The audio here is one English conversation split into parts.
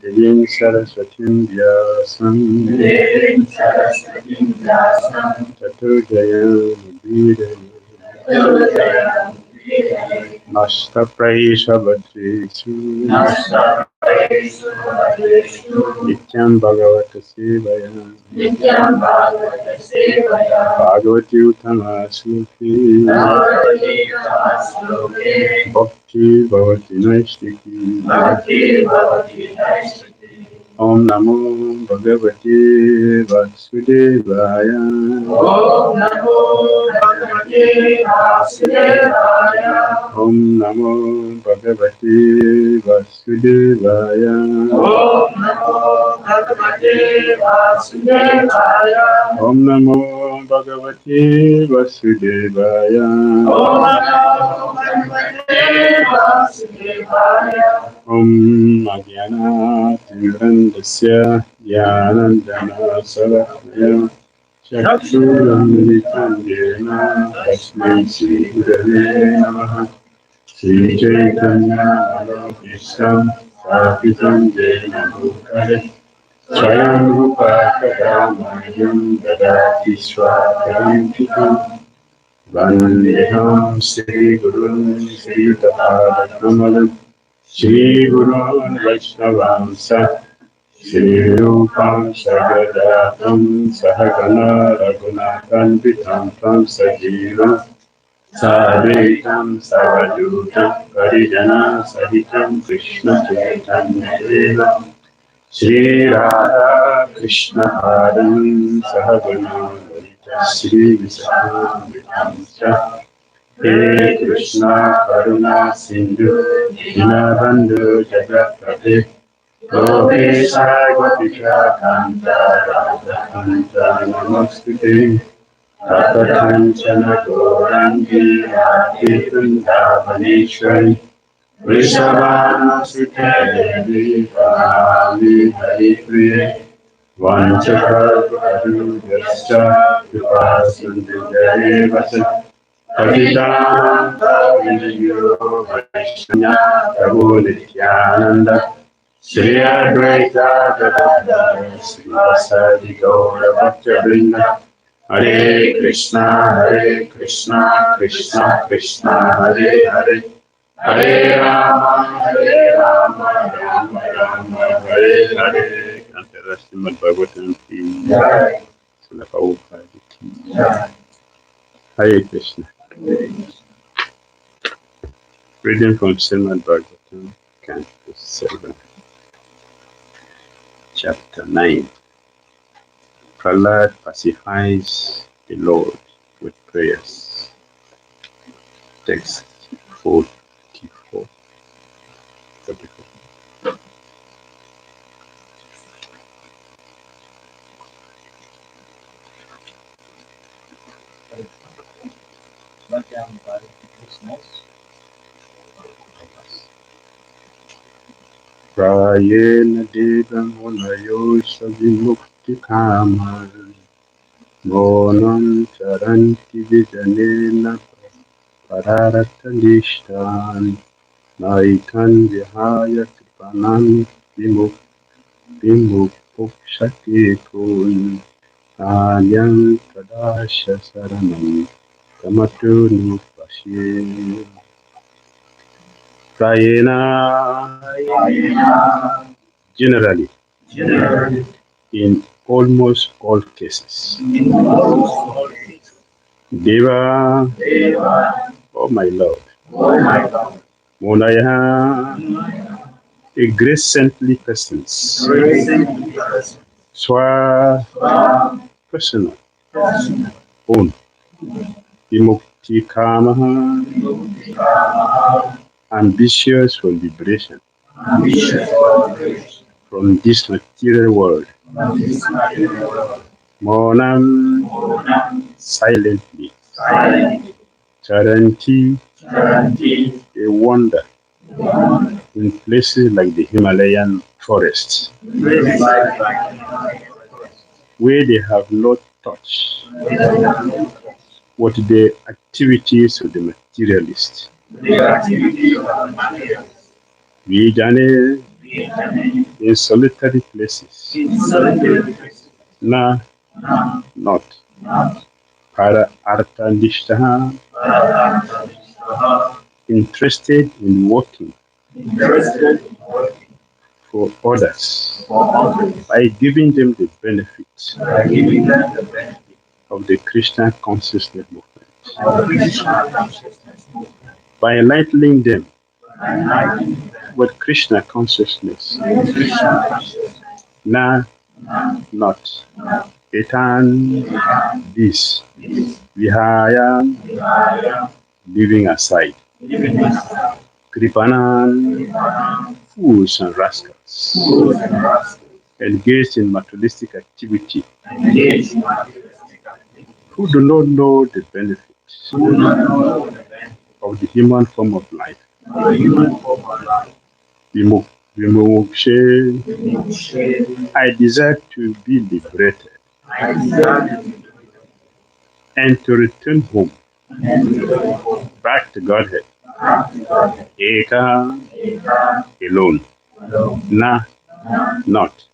Devim Saraswatim Vyasam Tato Jayam Nasta Praisha Bhatresu Nityam Bhagavata Sevaya Bhagavati Uttama Smuti Bhakti Bhavati Naistiki Om Namo Bhagavate Vasudevaya Om Namo Bhagavate Vasudevaya. Om Namo Bhagavate Vasudevaya Om Namo Bhagavate Vasudevaya. Om Namo Bhagavate Vasudevaya Om Namo Bhagavate Vasudevaya. Om Ajnana-timirandasya Jnanandana-salakaya Chakshuram-militam yena Tasmai Shri-Gurave Namaha Shri Chaitanya-manobhishtam Sthapitam yena bhutale Swayam Rupa Kadam Dadati Swakarantikam Vandeham Shri Gurun Shri Tathagatamadam Shri Gurun Vaishnavamsa Shri Rupam Sagadatam Sahagana Raghunatham Vitam Tam Sajivam Sadaitam Savadutam Parijana Sahitam Krishna Chaitanya Deva Shri Radha Krishna Padam Sahagana Shri Vishnu He Krishna Karuna Sindhu Dinabandhu Jagatpate Gopesha Gopika Kanta Radha Kanta Namostute Tata Kanchana Gaurangi Radhe Vrindavaneshwari Vrishabhanu Sute Devi Pranami Hari Priye Vanchakalpatarubhyascha Kripasindhudevasya Patitanam Pavanebhyo Vaishnava Prabhu Nityananda Shri Advaita Gadadhara Srivasadi Gaura Bhaktivinoda Hare Krishna Krishna Krishna Hare Hare Hare Rama Rama Rama Hare Hare. Srimad Bhagavatam ki Srila Prabhupada ki Hare Krishna. Reading from Srimad Bhagavatam, Canto 7, Chapter 9. Prahlad pacifies the Lord with prayers. Text 44. Prayena Devam Munayo Savimukti Kaman Monam Charanti Vijanena Pararata Nishtan Naikan Vihaya Kripanan Vimukshati Kun Alyam Tadasha Saranam Kamatu Nupasye Prayena generally in almost all cases. Deva, oh my Lord. Munaya, a grace saintly persons. Swa, personal. Own. Vimukti Kamaha, ambitious for liberation from this material world. Monam, silently. Charanti, a wonder in places like the Himalayan forests, where they have not touched what the activities of the materialist. We journey in solitary places. Na, not. Para artandishtaha, interested in working for others by giving them the benefits of the Krishna consciousness movement, by enlightening them with Krishna consciousness. Na, not. Etan, this. Vihaya, leaving aside. Kripanan, fools and rascals, engaged in materialistic activity, who do not know the benefits of the human form of life. Vimokshe, I desire to be liberated and to return home, back to Godhead. Eka, alone. Na, not.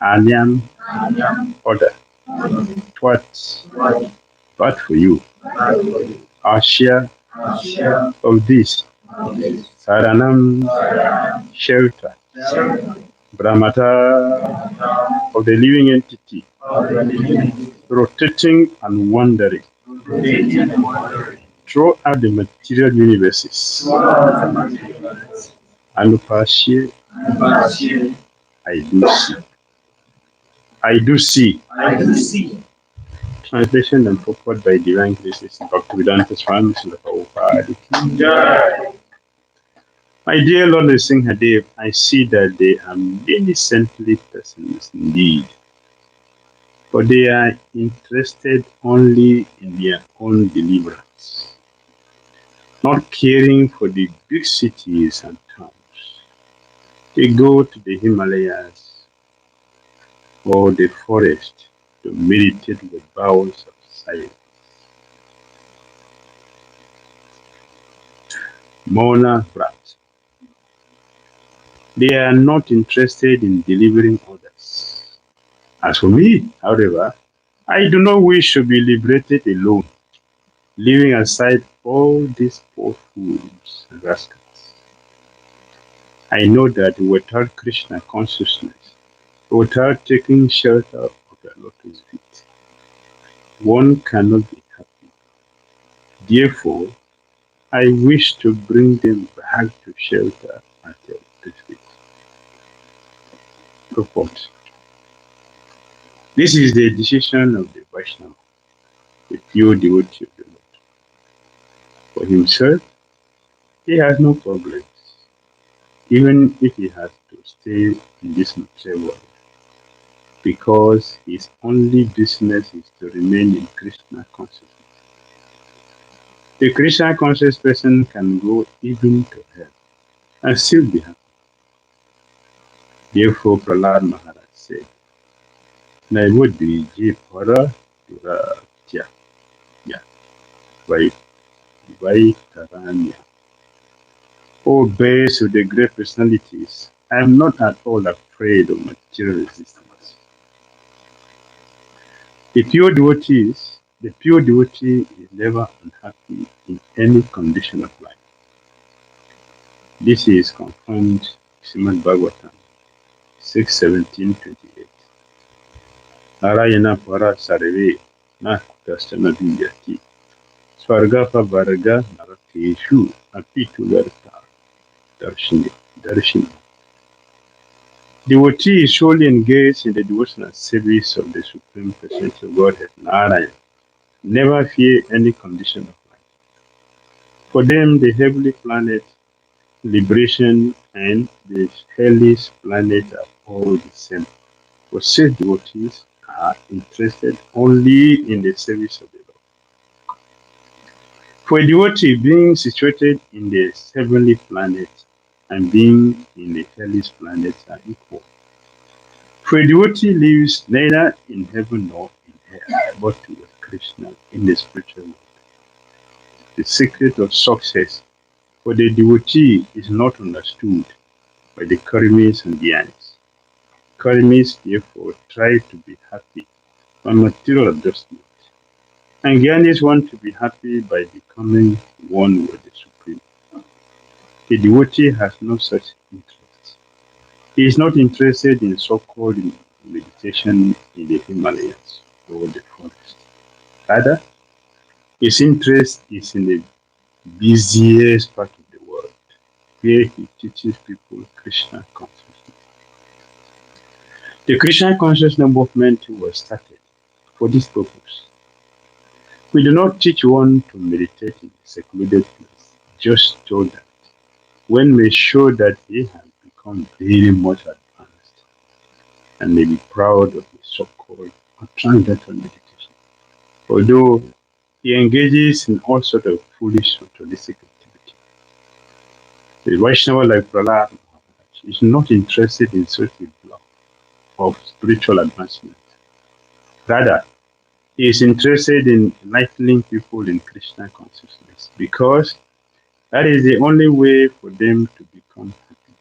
Anyam, other. What, but for you. Our share of this. Saranam, shelter. Brahmata, of the living entity, rotating and wandering throughout the material universes. Anupasya, I do see. Translation and purport by Divine Graces, Bhakti Dhira Damodara Swami. My dear Lord Nrsimhadev, I see that they are many saintly persons indeed, for they are interested only in their own deliverance, not caring for the big cities and towns. They go to the Himalayas or the forest to meditate with vows of silence. Mona Vrat. They are not interested in delivering others. As for me, however, I do not wish to be liberated alone, leaving aside all these poor fools and rascals. I know that without Krishna consciousness, without taking shelter of the lotus feet, one cannot be happy. Therefore, I wish to bring them back to shelter at the lotus feet. Purport. This is the decision of the Vaishnava, the pure devotee of the Lord. For himself, he has no problems, even if he has to stay in this material world, because his only business is to remain in Krishna consciousness. The Krishna conscious person can go even to hell and still be happy. Therefore, Prahlad Maharaj said, 𝐤𝐢𝐧𝐝𝐴 Duratya, Vaitaranya. O base of the great personalities, I am not at all afraid of material resistance. The pure devotee is never unhappy in any condition of life. This is confirmed in Srimad Bhagavatam 6:17-28. Narayana para sarve na kutastana vidyati. Swarga pa varga narakeshu apitu garta darshini. Devotee is solely engaged in the devotional service of the Supreme Personality of Godhead, Narayana. Never fear any condition of life. For them, the heavenly planet, liberation, and the hellish planet are all the same. For such devotees are interested only in the service of the Lord. For a devotee, being situated in the heavenly planet and being in the hellish planet are equal. For a devotee lives neither in heaven nor in hell, but with Krishna in the spiritual world. The secret of success for the devotee is not understood by the 𝐾𝐸𝐬𝐬s and 𝐤𝐢𝐬𝐬s. 𝐾𝐸𝐬𝐬s therefore try to be happy by material adjustment, and 𝐤𝐢𝐬𝐬s want to be happy by becoming one with the Supreme. The devotee has no such interest. He is not interested in so-called meditation in the Himalayas or the forest. Rather, his interest is in the busiest part of the world, where he teaches people Krishna consciousness. The Krishna consciousness movement was started for this purpose. We do not teach one to meditate in a secluded place, just so that one may show that he has become very much advanced and may be proud of his so-called transcendental meditation. Although he engages in all sorts of foolish ritualistic activity. The Vaishnava like Prahlad Maharaj is not interested in such a block of spiritual advancement. Rather, he is interested in enlightening people in Krishna consciousness, because that is the only way for them to become happy.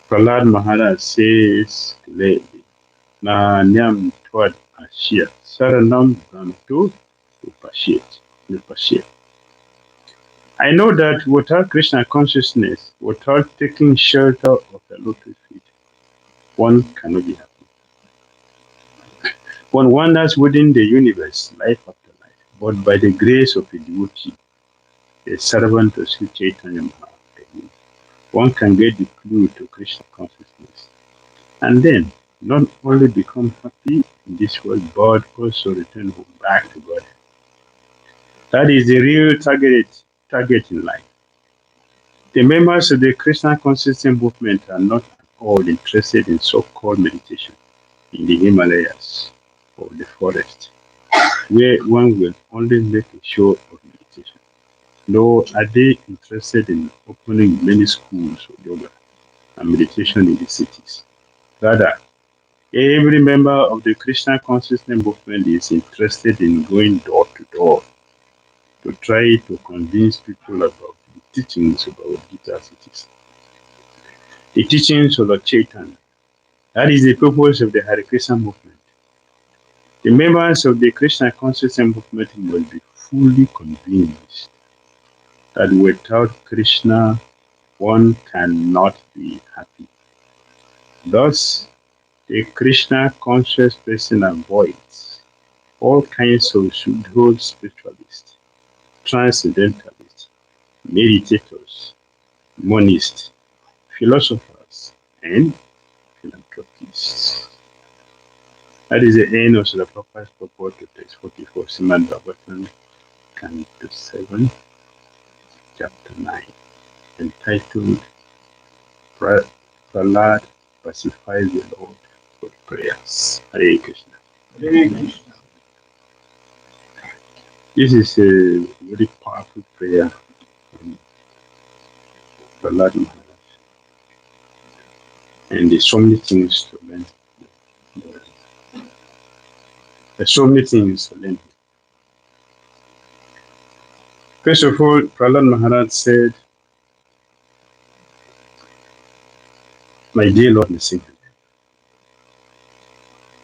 Prahlad Maharaj says clearly, Na nyam twad ashya saranam brahmatu upashyet. I know that without Krishna consciousness, without taking shelter of the lotus feet, one cannot be happy. One wanders within the universe, life after life, but by the grace of a devotee, a servant of Sri Chaitanya Mahaprabhu, one can get the clue to Krishna consciousness, and then not only become happy in this world, but also return home back to God. That is the real target in life. The members of the Krishna consciousness movement are not at all interested in so-called meditation in the Himalayas or the forest, where one will only make a show of meditation. Nor are they interested in opening many schools of yoga and meditation in the cities. Rather, every member of the Krishna consciousness movement is interested in going door to door to try to convince people about the teachings of our Gita cities. The teachings of the Chaitanya. That is the purpose of the Hare Krishna movement. The members of the Krishna consciousness movement will be fully convinced that without Krishna, one cannot be happy. Thus, the Krishna conscious person avoids all kinds of Shuddha spiritualists, transcendentalists, meditators, monists, philosophers, and philanthropists. That is the end of the Prabhupada's purport to text 44, Srimad Bhagavatam, Canto 7, Chapter 9, entitled Prahlad Pacifies the Lord with Prayers. Hare Krishna. Hare Krishna. This is a very powerful prayer from Prahlad Maharaj, and there's so many things to learn. There's so many things to learn. First of all, Prahlad Maharaj said, My dear Lord Nrsimha,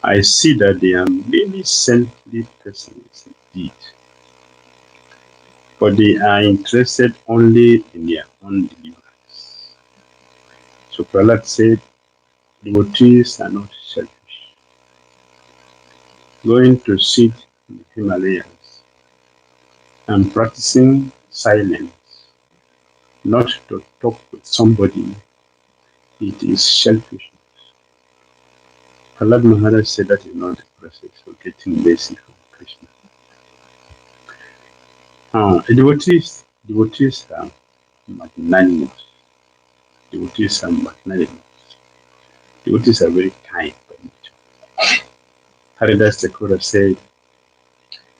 I see that there are many saintly persons indeed, but they are interested only in their own deliverance. So Prahlad said, devotees are not selfish. Going to sit in the Himalayas and practicing silence, not to talk with somebody, it is selfishness. Prahlad Maharaj said that is not the process of getting mercy from Krishna. Devotees are magnanimous. Devotees are magnanimous. Devotees are very kind by nature. Haridas Thakur said,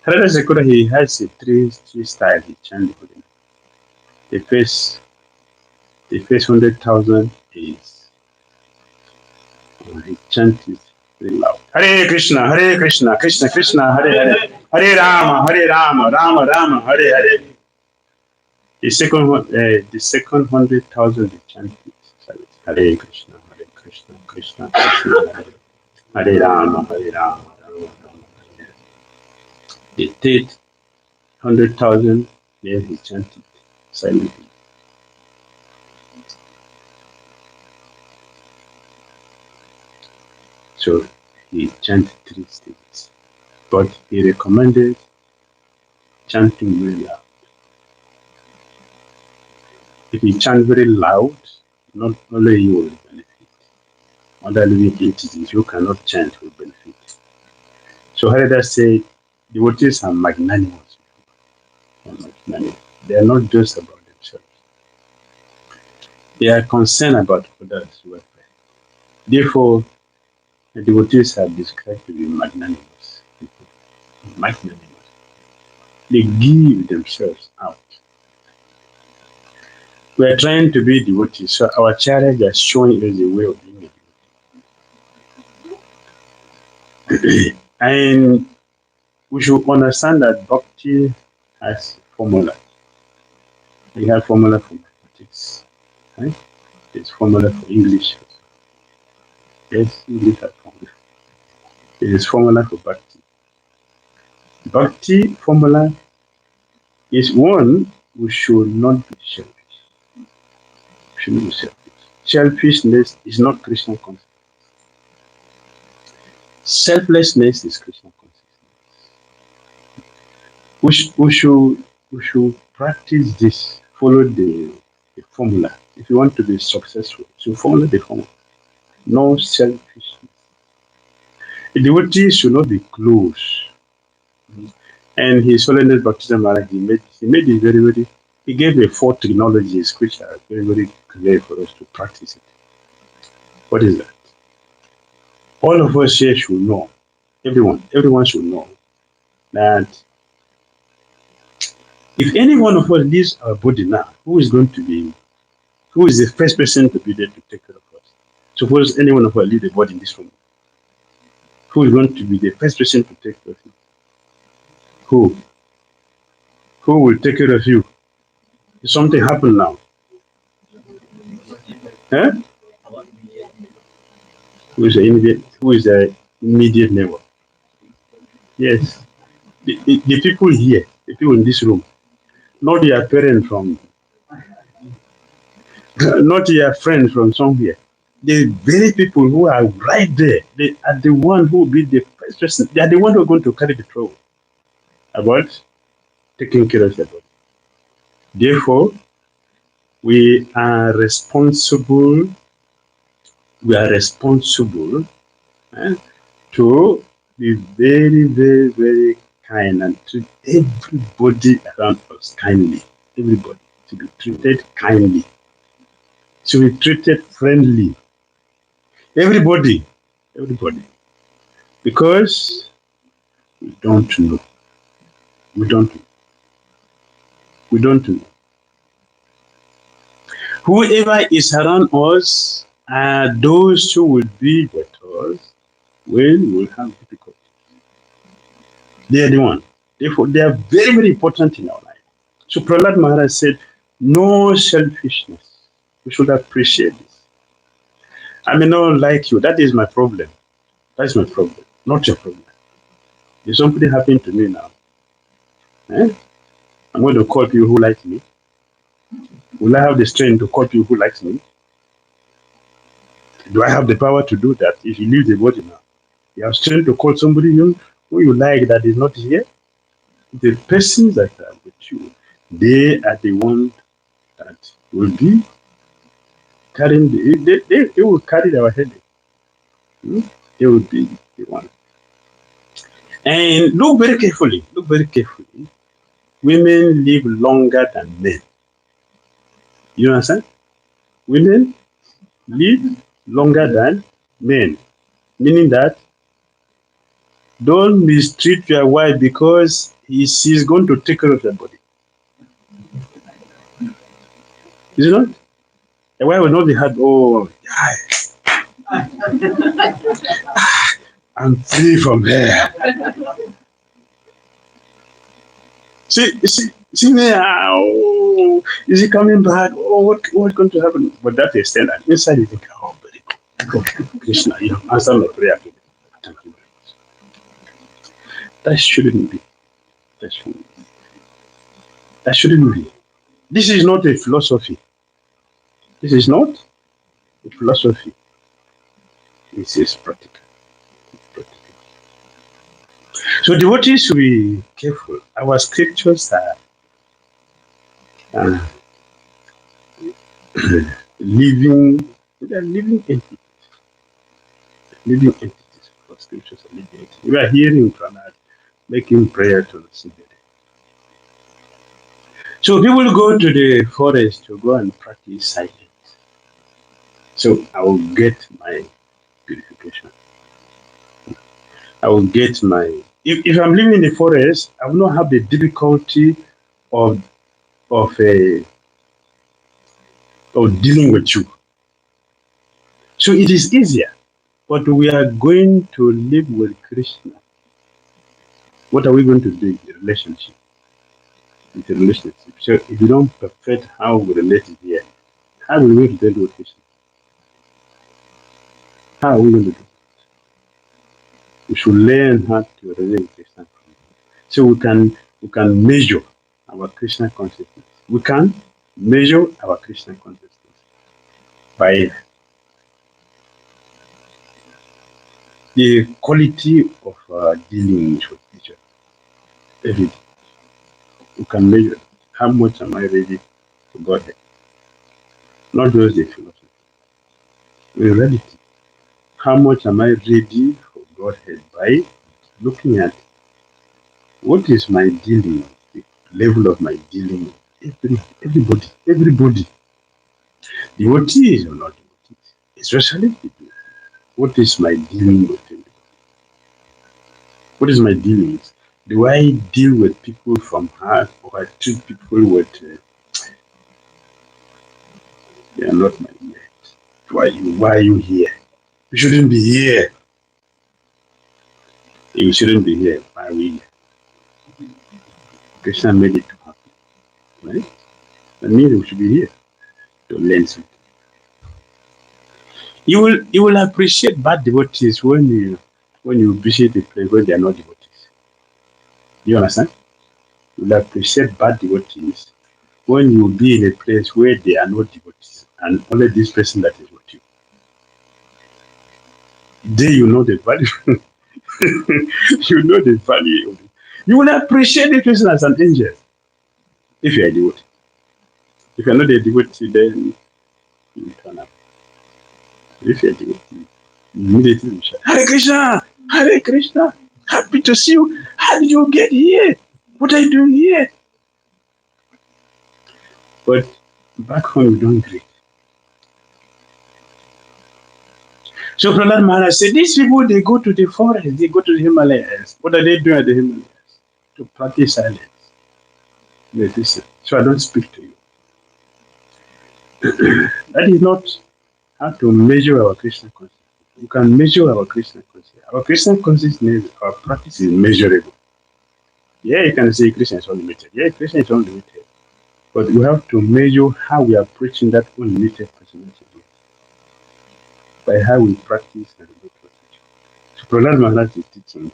Haridas Thakur, he has a three style he chants for him. The first 100,000 is he chants it very loud. Hare Krishna, Krishna Krishna, Hare Hare, Hare Rama, Rama Rama, Hare Hare. The second 100,000 he chants it Hare Krishna, Krishna Krishna, Hare Rama, Hare Rama, Rama Rama, Hare Hare. They did 100,000, there he chanted silently. So he chanted 3 stages, but he recommended chanting very loud. If you chant very loud, not only you will benefit, other living entities who cannot chant will benefit. So Haridas said, devotees are magnanimous. They are not just about themselves. They are concerned about others' welfare. Therefore, the devotees are described to be magnanimous. Magnanimous. They give themselves out. We are trying to be devotees, so our challenge is showing us the way of being a devotee. And we should understand that Bhakti has formula. We have formula for mathematics, right? There's formula for English. Yes, English has formula. There is formula for Bhakti. Bhakti formula is one, we should not be selfish. We should not be selfish. Selfishness is not Krishna consciousness. Selflessness is Krishna consciousness. We should practice this, follow the formula. If you want to be successful, so follow the formula. No selfishness. A devotee should not be close. And His Holiness Bhakti Dhira Damodara, he made it very, very, he gave a 4 technologies which are very, very clear for us to practice it. What is that? All of us here should know, everyone should know that if any one of us leaves our body now, who is the first person to be there to take care of us? Suppose any one of us leave the body in this room. Who is going to be the first person to take care of you? Who? Who will take care of you? If something happen now? Huh? Who is the immediate neighbor? Yes. The people here, the people in this room, not your parents from, not your friends from somewhere. The very people who are right there, they are the one who will be the first person. They are the one who are going to carry the trouble about taking care of their body. Therefore, we are responsible. We are responsible to be very, very, very kind and treat everybody around us kindly. Everybody to be treated kindly, to be treated friendly. Everybody, because we don't know. We don't know. Whoever is around us are those who will be with us when we will have difficulty. They are the one. Therefore, they are very, very important in our life. So Prahlad Maharaj said, no selfishness. We should appreciate this. I may not like you. That is my problem. That's my problem, not your problem. If something happened to me now, I'm going to call people who like me. Will I have the strength to call people who like me? Do I have the power to do that? If you leave the body now, you have strength to call somebody who you like that is not here. The persons that are with you, they are the ones that will be carrying they will carry our headache. They will be the one. And look very carefully. Women live longer than men. You understand? Women live longer than men. Meaning that don't mistreat your wife because she's going to take care of your body. Is it not? A wife will not be hard. Oh, I'm free from her. See, See now, is he coming back? Oh, what's going to happen? But that extent, and inside you think, oh, very good. Krishna, you have answered my prayer today. Thank you very much. That shouldn't be. That shouldn't be. This is not a philosophy. This is not a philosophy. This is practical. So devotees should be careful. Our scriptures are living entities. Living entities. Our scriptures are living entities. We are hearing from us, making prayer to the Lord. So people go to the forest to go and practice silence. So I will get my purification. I will get my... If I'm living in the forest, I will not have the difficulty of dealing with you. So it is easier. But we are going to live with Krishna. What are we going to do in the relationship? With the relationship. So if you don't perfect how we relate here, how are we going to deal with Krishna? How are we going to do it? We should learn how to relate with Krishna. So we can measure our Krishna consciousness. We can measure our Krishna consciousness by the quality of dealing with each other. Every day. We can measure how much am I ready for Godhead. Not just the philosophy. In reality, how much am I ready for Godhead by looking at what is my dealing, the level of my dealing with everybody. Devotees or not devotees, especially people. What is my dealing with everybody? What is my dealings? Do I deal with people from heart, or I treat people with they are not my mates? Why are you here? You shouldn't be here. You shouldn't be here. Why are we here? Krishna made it to happen. Right? That means we should be here to learn something. You will appreciate bad devotees when you visit a place where they are not devotees. You understand? You will appreciate bad devotees when you be in a place where they are not devotees and only this person that is with you. There you know the value. You know the value of it. You will appreciate the person as an angel if you are a devotee. If you are not a devotee, then you will turn up. If you are a devotee, immediately you shout, Hare Krishna! Hare Krishna! Happy to see you! How did you get here? What are you doing here? But back home you don't greet. So Prahlad Maharaj said, these people, they go to the forest, they go to the Himalayas. What are they doing at the Himalayas? To practice silence. They listen. So I don't speak to you. That is not how to measure our Krishna consciousness. You can measure our Krishna consciousness. Our Krishna consciousness, our practice is measurable. Yeah, you can say Krishna is unlimited. Yeah, Krishna is unlimited. But we have to measure how we are preaching that unlimited personality by how we practice and look at it. So Prahlad Maharaj is teaching.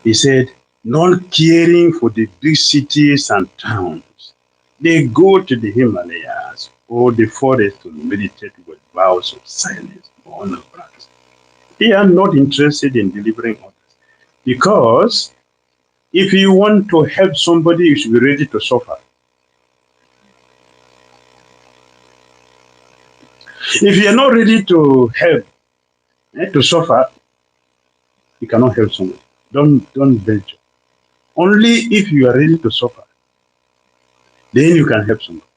He said, not caring for the big cities and towns, they go to the Himalayas or the forest to meditate with vows of silence or honor practice. They are not interested in delivering others. Because if you want to help somebody, you should be ready to suffer. If you are not ready to help, to suffer, you cannot help someone. Don't venture. Only if you are ready to suffer, then you can help someone.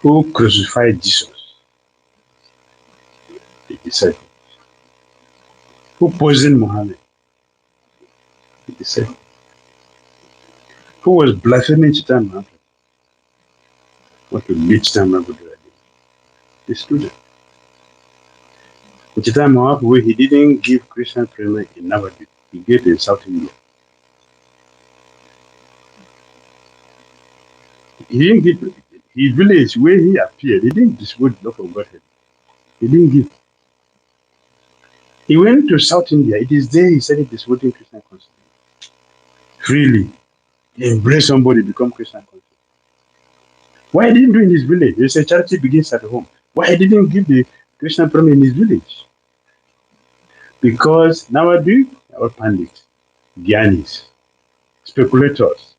Who crucified Jesus? The disciples. Who poisoned Muhammad? The disciples. Who was blaspheming Chaitanya Mahaprabhu? What to meet Chaitanya Mahaprabhu? The student. In Chaitanya Mahaprabhu, he didn't give Krishna Prema in Navadvip. he gave in South India. He didn't give his village where he appeared. He didn't distribute love of Godhead. He didn't give. He went to South India. It is there he started distributing Christian consciousness. Freely. He embraced somebody, become Christian consciousness. Why he didn't do in his village? They say charity begins at home. Why he didn't give the Christian program in his village? Because nowadays, our pandits, Gyanis, speculators,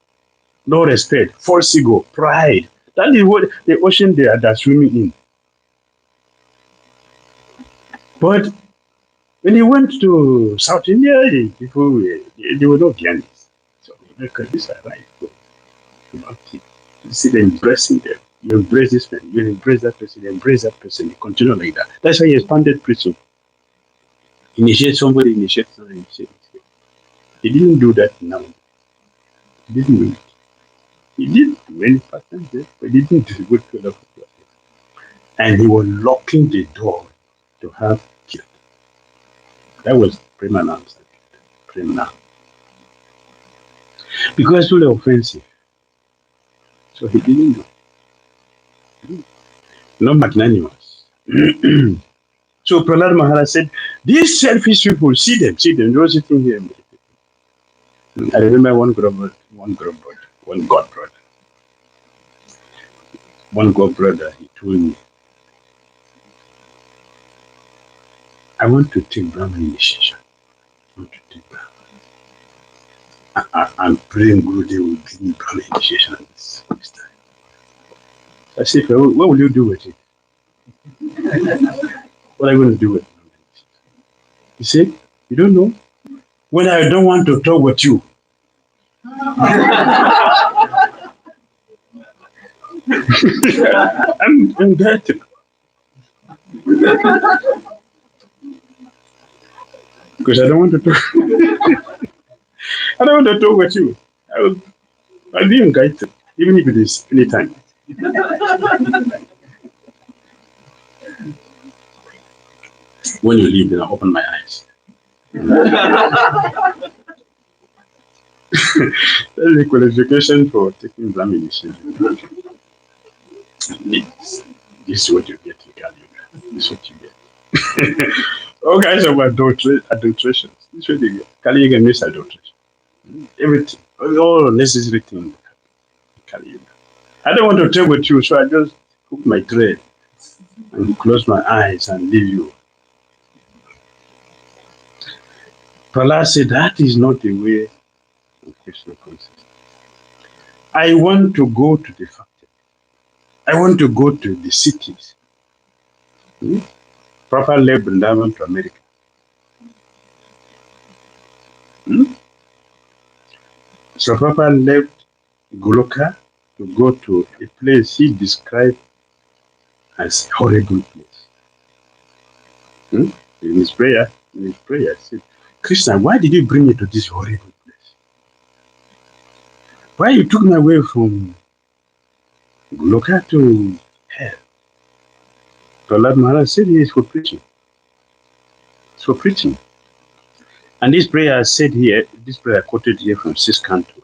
no respect, false ego, pride. That is what the ocean they are swimming in. But when he went to South India, people they were not Gyanis. So look at this, I like. You see them embracing them. You embrace this man, you embrace that person, you embrace that person, you continue like that. That's why he expanded preaching. Initiate somebody, initiate somebody, initiate. He didn't do that now. He didn't do it. He did many patterns there, but he didn't distribute to the people. And he was locking the door to have killed. That was Premanam's Premna. Because it was offensive. So he didn't do. Not magnanimous. So Prahlad Maharaj said, these selfish people, see them, they were sitting here. I remember one God brother, he told me, I want to take Brahman initiation. I want to take Brahman. I'm praying Gurudev will give me Brahman initiation this time. I said, what will you do with it? What are you going to do with it? He said, you don't know? When I don't want to talk with you. I'm that. Because I don't want to talk. I don't want to talk with you. I'll be invited, even if it is anytime. When you leave, then I open my eyes. That's the qualification for taking Brahmin initiation. This is what you get in Kali Yuga. This is what you get. All kinds of adulterations. This is what you get. Kali Yuga means adulteration. Everything, all necessary things in Kali Yuga. I don't want to talk with you, so I just hook my thread and close my eyes and leave you. Prahlad said, that is not the way of Krishna consciousness. I want to go to the factory. I want to go to the cities. Prabhupada left Vrindavan to America. So Prabhupada left Goloka to go to a place he described as horrible place. In his prayer, he said, Krishna, why did you bring me to this horrible place? Why you took me away from Goloka to hell? Prahlad Maharaj said he is for preaching. It's for preaching. And this prayer said here, this prayer quoted here from 6th Canto.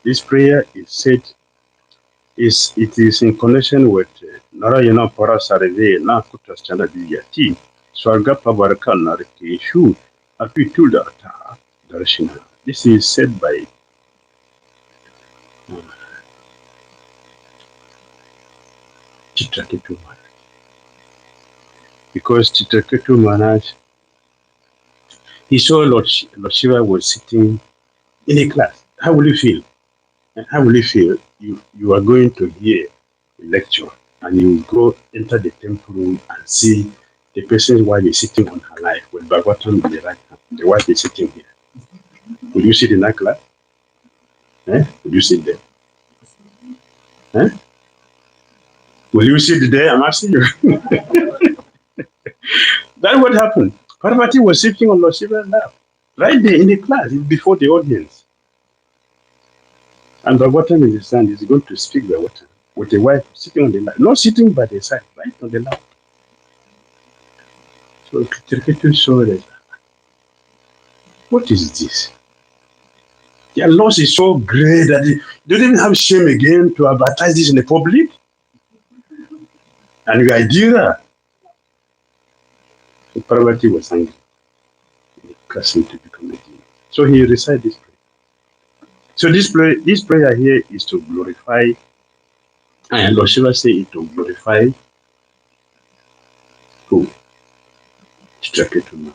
This prayer is said, it is in connection with Narayana Parasarave Na Kutasthana Vijati Swarga Pavaraka Narakeshu Apitudata Darshina. This is said by Chitraketu Maharaj. Because Chitraketu Maharaj, he saw Lord Shiva was sitting in a class. How will you feel? And how will you feel? You are going to hear a lecture and you go enter the temple room and see the person's wife is sitting on her life with Bhagavatam in the right hand. The wife is sitting here. Will you sit in that class? Will you sit there? Will you sit there? I'm asking you. That's what happened. Parvati was sitting on Lord Shiva's lap, right there in the class, before the audience. And Bhagavatam in his hand is going to speak Bhagavatam with the wife sitting on the lap, not sitting by the side, right on the lap. So Tirketu saw that. What is this? Their loss is so great that they don't even have shame again to advertise this in the public. And the idea, so Parvati was angry. He cursed him to become a demon. So he recited this prayer. So this prayer here is to glorify, and Lord Shiva say it to glorify who? Chitraketu.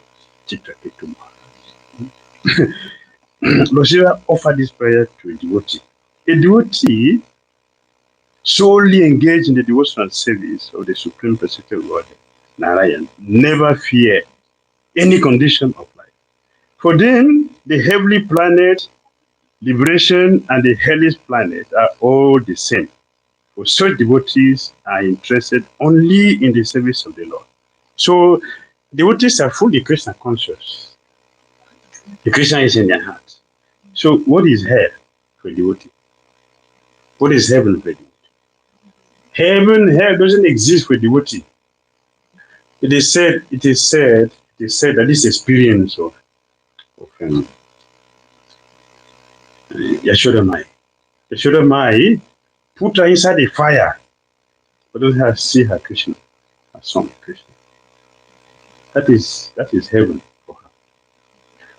Lord Shiva offered this prayer to a devotee. A devotee solely engaged in the devotional service of the Supreme Personality of Godhead, Narayan, never fear any condition of life. For them, the heavenly planet, liberation, and the hellish planet are all the same. For such devotees are interested only in the service of the Lord. So devotees are fully Krishna conscious. The Krishna is in their heart. So what is hell for a devotee? What is heaven for a devotee? Heaven, hell doesn't exist for a devotee. It is said that this experience of Yashoda Mai put her inside the fire, but doesn't have see her Krishna, her son Krishna. That is heaven for her.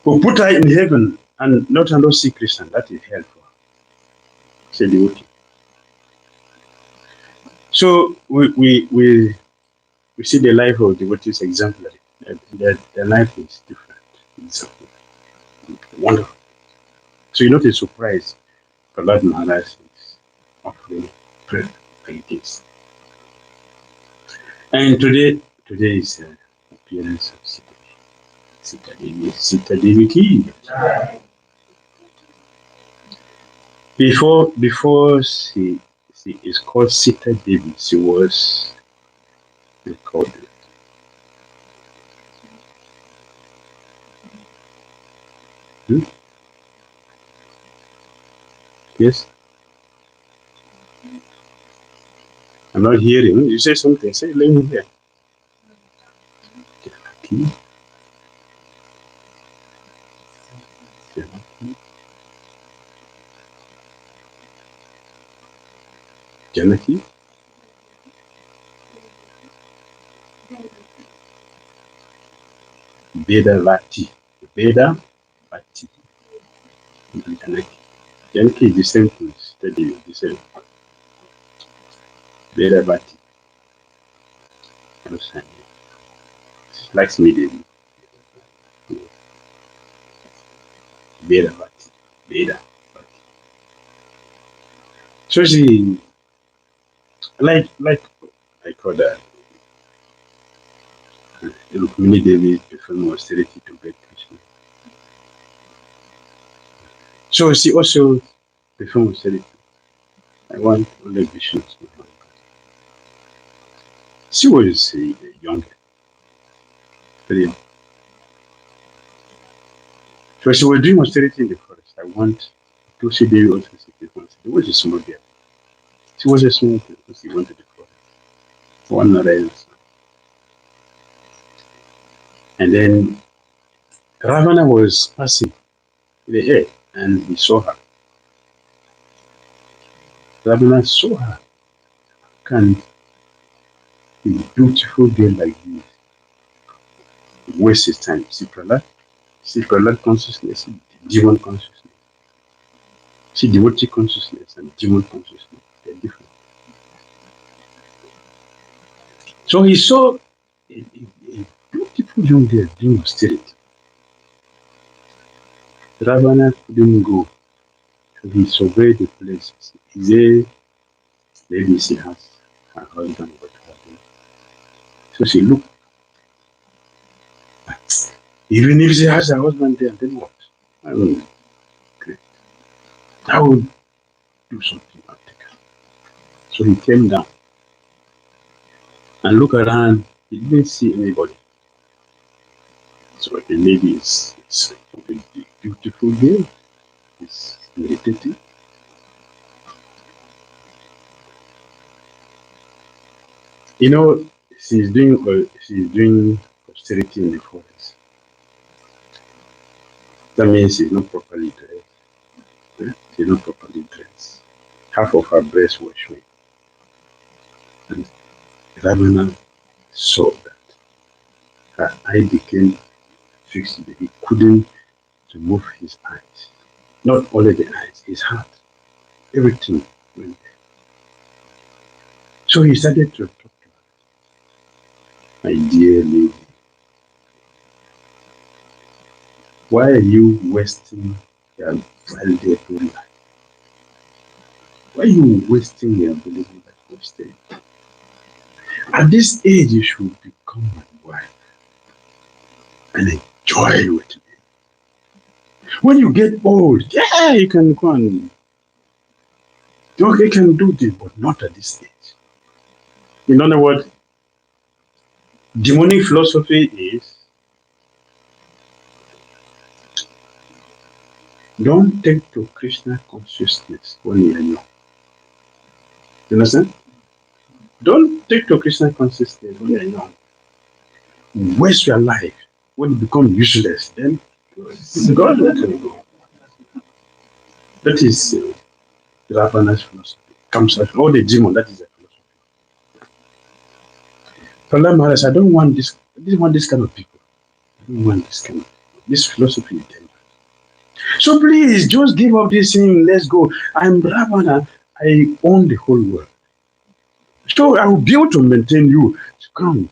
But put her in heaven and not see Krishna, that is hell for her. It's a devotee. So we see the life of devotees exemplary. Their life is different, exemplary, wonderful. So you're not a surprise for Lord Maharaj is offering prayer like this. And today is the appearance of Sita Devi. Sita Devi ki. Before she is called Sita Devi, she was called. Yes? I'm not hearing. You say something. Say, let me hear. Janaki? Vedavati. Vedavati. Janaki. Janaki is the same thing. Study the same. Vedavati. Likes me. Vedavati. Vedavati. So she, like I call that. Rukmini Devi performed austerity to beg Krishna. So she also performed austerity. I want all the visions. She was younger, very young. So she was doing austerity in the forest. I want to see Devi also see the forest. It was a small girl. She was a small girl because she wanted the forest. One Narayan. And then Ravana was passing in the air and he saw her. Ravana saw her. Can a beautiful girl like this waste his time? See Prahlad consciousness, demon consciousness. See devotee consciousness and demon consciousness. They're different. So he saw a beautiful young girl doing austerity. Ravana couldn't go. So he surveyed the place. Is there maybe she has her husband but her husband. So she looked. Even if she has her husband there, then what? I don't know. Okay. I will do something about it. So he came down and looked around. He didn't see anybody. So the lady is a beautiful girl. Is meditative. You know, she's doing austerity in the forest. That means she's not properly dressed. She's not properly dressed. Half of her breast was showing. And Ravana saw that. Her eye became fixed. He couldn't remove his eyes. Not only the eyes, his heart. Everything went there. So he started to talk to her. My dear lady, why are you wasting your valuable life? Why are you wasting your valuable life? At this age, you should become my wife and enjoy with me. When you get old, yeah, you can go and you can do this, but not at this stage. In other words, demonic philosophy is don't take to Krishna consciousness when you are young. You understand? Don't take to Krishna consciousness when you are young. Waste your life. When you become useless, then God let you go. That is Ravana's philosophy. Comes out all the demon, that is the philosophy. Prahlad Maharaj, I don't want this. I don't want this kind of people. I don't want this kind of people. This philosophy is dangerous. So please, just give up this thing. Let's go. I'm Ravana. I own the whole world. So I will be able to maintain you. Come.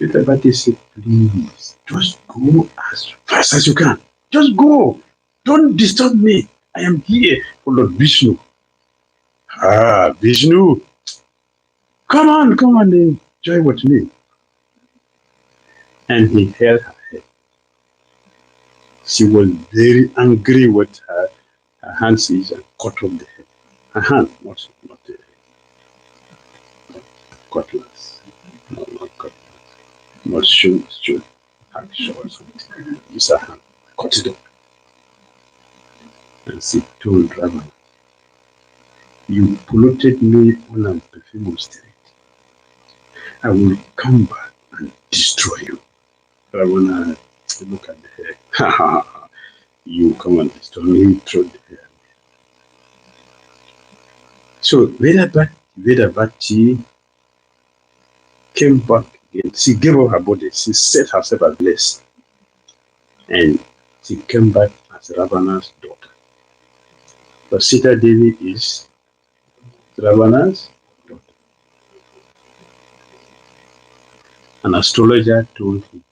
Everybody said, please, just go as fast as you can. Just go. Don't disturb me. I am here for Lord Vishnu. Ah, Vishnu. Come on, enjoy with me. And he held her head. She was very angry with her hands and cut off the head. Her hand, not the cutlass. No, not cutlass. Not shoe, action or something. Use her hand, cut it off. And she told Ravana, you polluted me when I'm perfumed straight. I will come back and destroy you. Ravana, look at the hair. You come and destroy me, throw the hair. So Vedavati came back again. She gave up her body. She set herself as blessed. And she came back as Ravana's daughter. But Sita Devi is Ravana's daughter. An astrologer told him,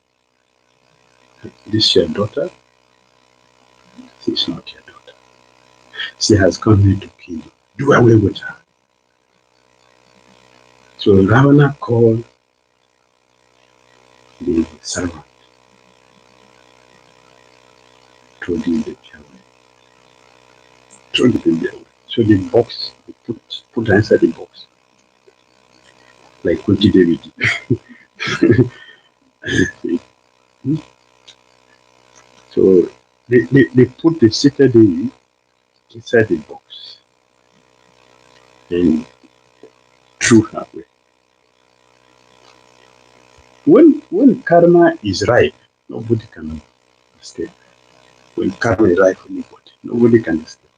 this is your daughter? She is not your daughter. She has come here to kill you. Do away with her. So Ravana called the servant, told him the away. Throw the baby away. So the box, they put her inside the box. Like Kunti Devi did. So they put the Sita Devi inside the box and threw her away. When karma is ripe, nobody can escape. When karma is ripe for anybody, nobody can escape.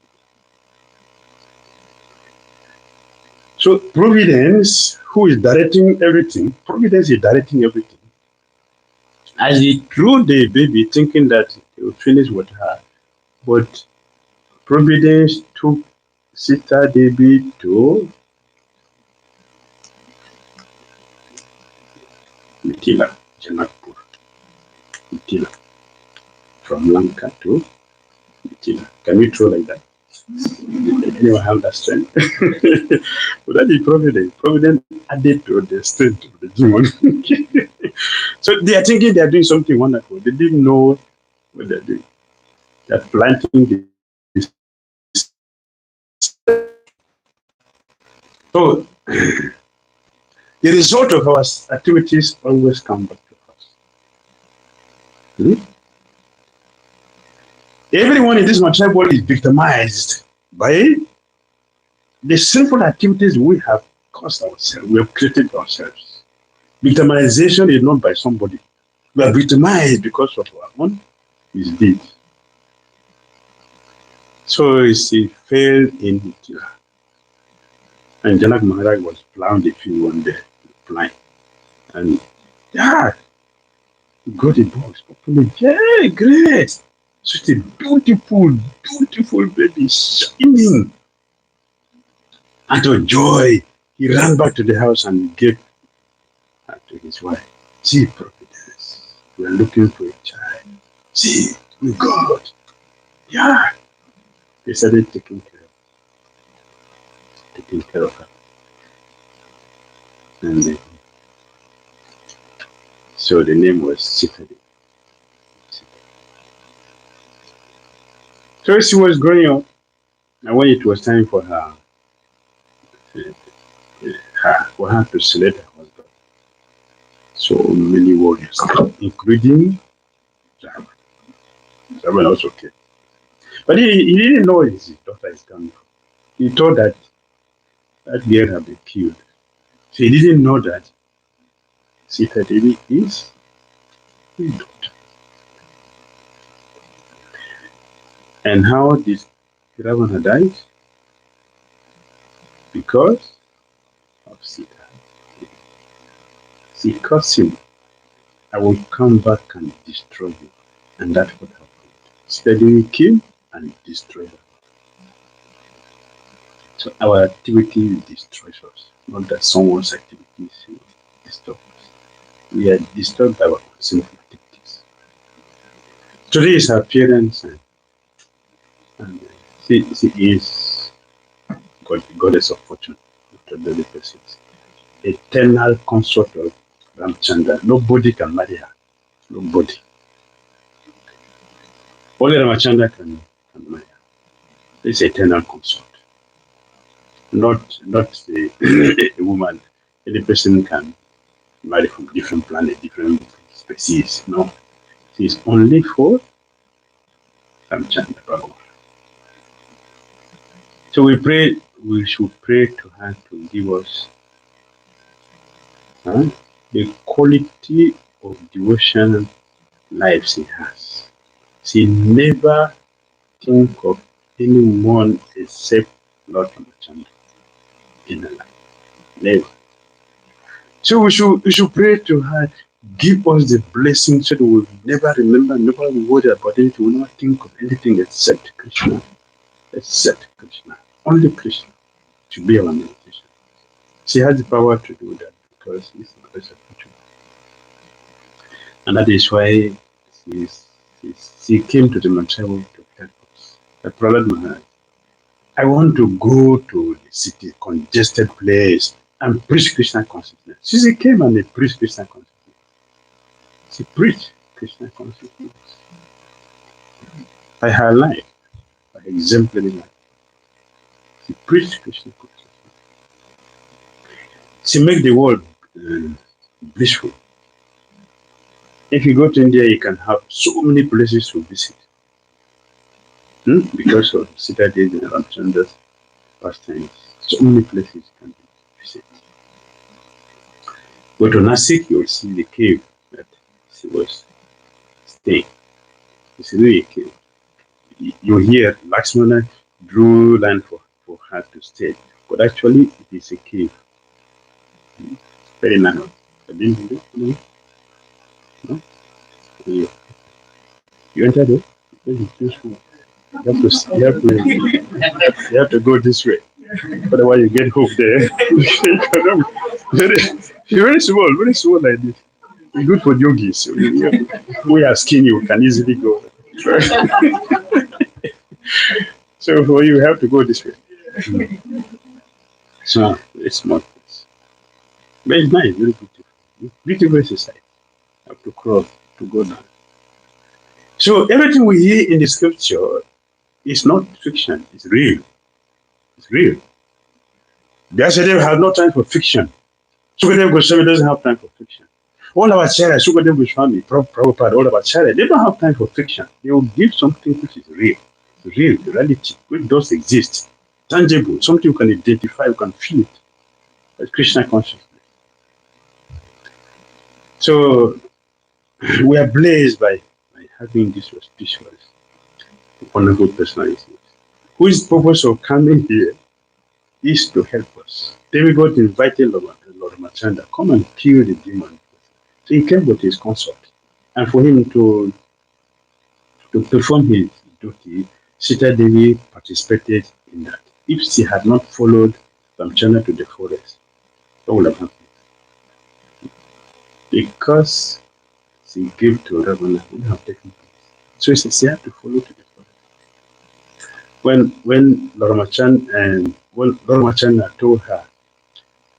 So Providence, who is directing everything, Providence is directing everything. As he threw the baby, thinking that he would finish with her, but Providence took Sita Devi to Mithila, Janakpur. Mithila. From Lanka to Mithila. Can we throw like that? Anyone have that strength? But that is Providence. Providence added to the strength of the demon. So they are thinking they are doing something wonderful. They didn't know what they're doing. They're planting this. So the result of our activities always come back to us. Everyone in this material world is victimized by the sinful activities we have caused ourselves, we have created ourselves. Victimization is not by somebody. We are victimized because of our own misdeeds. So he fell in Dhira. And Janak Maharaj was plowing the field one day, flying. And yeah, he got a box. Yeah, great. Such a beautiful, beautiful baby, shining. And to joy, he ran back to the house and gave her to his wife. See, prophetess, we are looking for a child. See, we God. Yeah. He started taking care of her. And then, so the name was Sitadi. So she was growing up, and when it was time for her to select her husband, so many warriors, including Javan. Javan also came. But he didn't know his daughter is coming from. He thought that girl had been killed. So he didn't know that Sita Devi is his daughter. And how did Ravana die? Because of Sita. She cursed him, I will come back and destroy you. And that's what happened. Sita Devi came and destroyed her. So our activity destroys us, not that someone's activities disturb us. We are disturbed by our sinful activities. Today is her parents, and she is goddess of fortune, the persons. Eternal consort of Ramchandra. Nobody can marry her. Nobody. Only Ramachandra can marry her. This is eternal consort. Not a woman. Any person can marry from different planet, different species. No. She is only for Ramchandra Bhagavan. So we should pray to her to give us the quality of devotional life she has. She never think of anyone except Lord Ramachandra in her life. Never. So we should pray to her, give us the blessing so that we will never remember, never worry about anything, we will not think of anything except Krishna. Except Krishna. Only Krishna should be our meditation. She has the power to do that because she's the goddess of fortune. And that is why she came to the Manchabo to help us. The Prahlad Maharaj, I want to go to the city, congested place, and preach Krishna consciousness. She came and preached Krishna consciousness. She preached Krishna consciousness. By her life, by her exemplary life. She preached Krishna consciousness. She made the world blissful. If you go to India, you can have so many places to visit. Because of Sita Devi and Ramchandra's pastimes, so many places you can visit. Go to Nasik, you will see the cave that she was staying. It's really a cave. You hear Lakshmana drew land for her to stay, but actually it is a cave. Very narrow. No? You enter there? You have to go this way. Otherwise you get hooked there. very small like this. It's good for yogis. We are skinny, you can easily go. So for you have to go this way. So it's small place. But it's nice, very beautiful. Beautiful exercise. You have to crawl to go down. So everything we hear in the scripture is not fiction, it's real. It's real. Vyasadeva has no time for fiction. 𝐁𝐡𝐚𝐤𝐭𝐢 Goswami doesn't have time for fiction. All our acharyas, 𝐁𝐡𝐚𝐤𝐭𝐢 Swami, Prabhupada, all of our acharyas, they don't have time for fiction. They will give something which is real. Real, the reality, which does exist. Tangible, something you can identify, you can feel it. That's Krishna consciousness. So We are blessed by having this auspicious, wonderful personality, whose purpose of coming here is to help us. Demigod invited Lord Machanda, come and kill the demon. So he came with his consort. And for him to perform his duty, Sita Devi participated in that. If she had not followed Ramchana to the forest, what would have happened? Because she gave to Ravana, it would have taken place. So she had to follow to the forest. When Lord Machanda told her,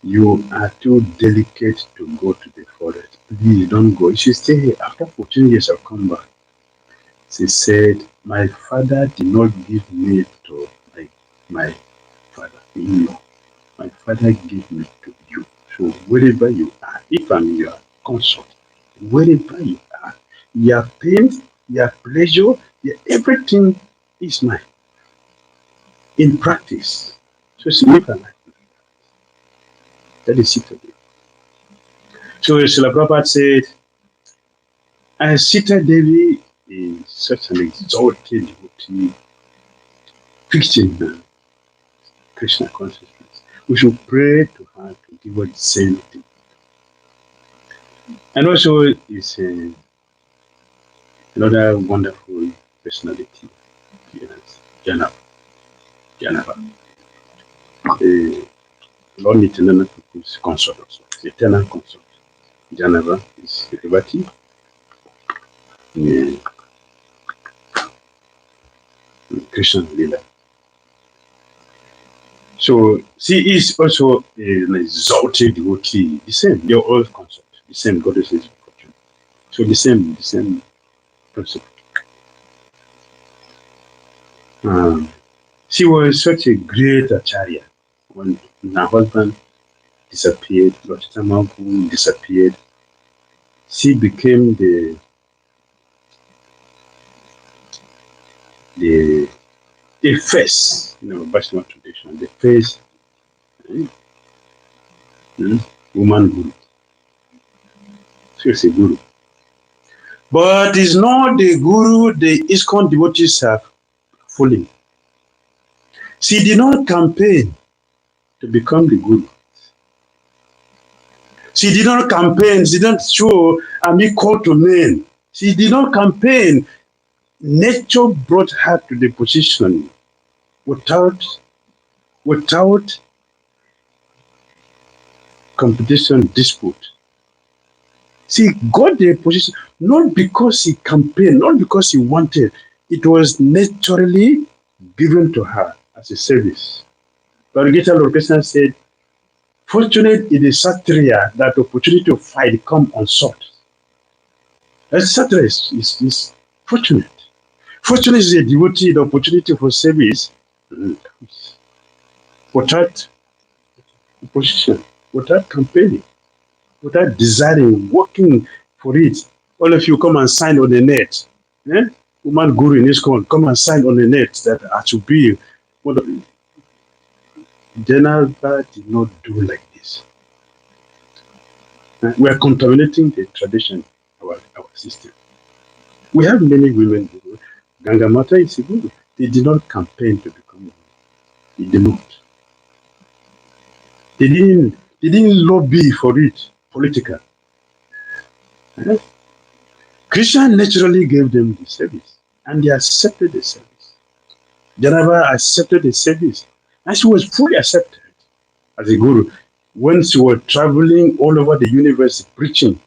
you are too delicate to go to the forest. Please don't go. She stay here. After 14 years, I'll come back. She said, my father did not give me to my father-in-law. My father gave me to you. So wherever you are, if I'm your consort, wherever you are, your pain, your pleasure, everything is mine. In practice. So she lived her life. That is Sita Devi. So Srila Prabhupada said, Sita Devi is such an exalted devotee, preaching Krishna consciousness. We should pray to her to give us the same thing. And also is another wonderful personality, Janava. Lord Nityananda Prabhu's consort also, the eternal consort. Janava is a devotee. Krishna Lila. So she is also an exalted devotee, the same, they're all consort, the same goddesses of fortune. So the same principle. She was such a great acharya. When her husband disappeared, Lord 𝐶𝐚𝐤𝐭 disappeared, she became the face, Vaishnava tradition, the face woman guru. She was a guru. But it's not the guru the ISKCON devotees are following. She did not campaign to become the guru. She did not campaign, she did not show I'm equal to men. She did not campaign. Nature brought her to the position without competition, dispute. She got the position not because she campaigned, not because she wanted. It was naturally given to her as a service. But Gita Lord Krishna said, fortunate is the Satriya that opportunity to fight come unsought. As Satriya is fortunate. Fortunate is a devotee, the opportunity for service without opposition, without campaigning, without desiring, working for it. All of you come and sign on the net. Woman Guru in ISKCON, come and sign on the net that I should be. Janava did not do like this. We are contaminating the tradition, our system. We have many women Guru. Ganga Mata is a Guru. They did not campaign to become Guru. They did not. They didn't lobby for it, political. Krishna naturally gave them the service, and they accepted the service. Janava accepted the service, and she was fully accepted as a guru. When she was traveling all over the universe preaching,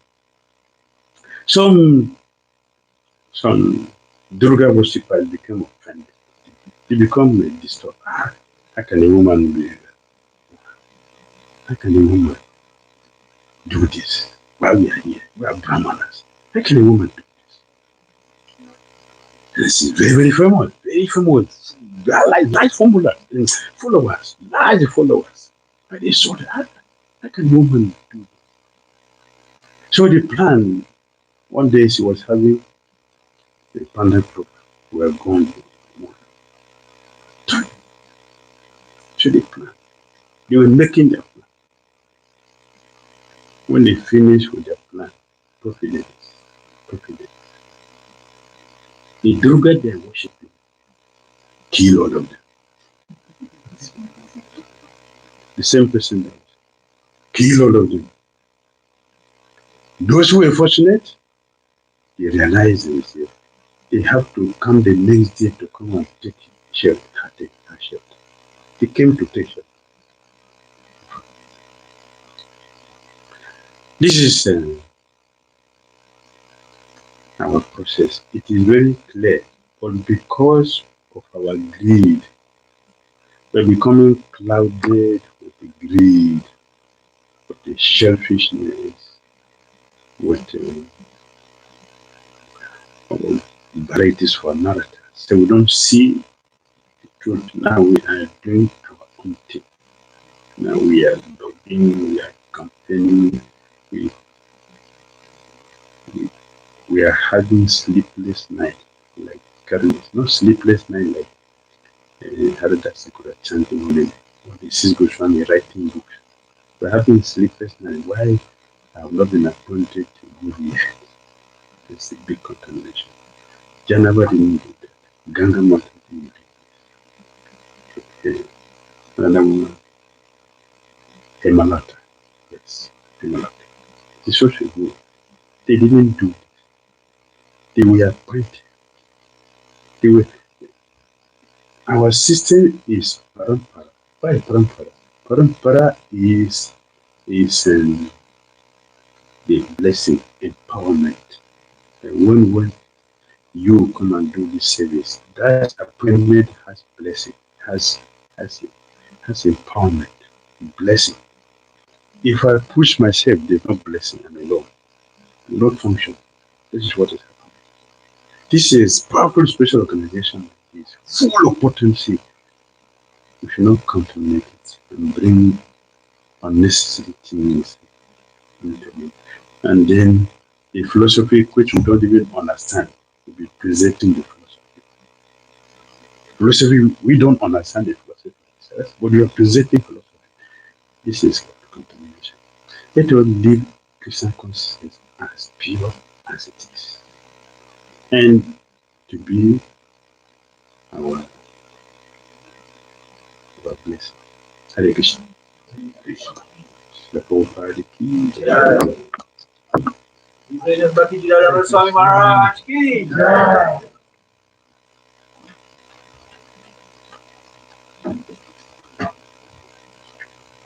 some Durga worshippers became offended. They become disturbed. How can a woman be? How can a woman do this? While we are here, we are Brahmanas. How can a woman do this? This is very, very famous. Very famous. Large followers. Large followers. But they saw that. How can a woman do this? So the plan, one day she was having a panda group. We were going to so they plan. They were making their plan. When they finished with their plan, prophet populate. The Durga they are worshipping, kill all of them. The same person that kill all of them. Those who are fortunate, they realize themselves. They have to come the next day to come and take shelter. They came to take shelter. This is our process. It is very clear, but because of our greed, we're becoming clouded with the greed, with the selfishness, with varieties for narratives. So we don't see the truth. Now we are doing our own thing. Now we are lobbying, we are campaigning, we are having sleepless night, like currently, not sleepless night like Harada Sakura chanting on it, or the 𝐶𝐸𝐥𝐢 Swami writing books. We're having sleepless night. Why I have not been appointed to give yet? It's a big contamination. Janava didn't do that. Ganga Mata didn't do that. Another woman, Hemalata. Yes, Hemalata. The social group. They didn't do it. They were appointed. They were. Our system is parampara. Why parampara? Parampara is the blessing, empowerment. And when you come and do this service, that appointment has blessing, has empowerment, blessing. If I push myself, there's no blessing. I'm alone. I'm not function. This is what is happening. This is powerful special organization. It's full of potency. We should not contaminate it and bring unnecessary things into it. And then the philosophy which we don't even understand, we'll be presenting the philosophy. Philosophy, we don't understand the philosophy, but we are presenting philosophy. This is contamination. Let us live Christian consciousness as pure as it is. And to be our blessing. Hare Krishna. The Prabhupada ki jai. Bhakti Dhira Damodara Swami Maharaj ki jai.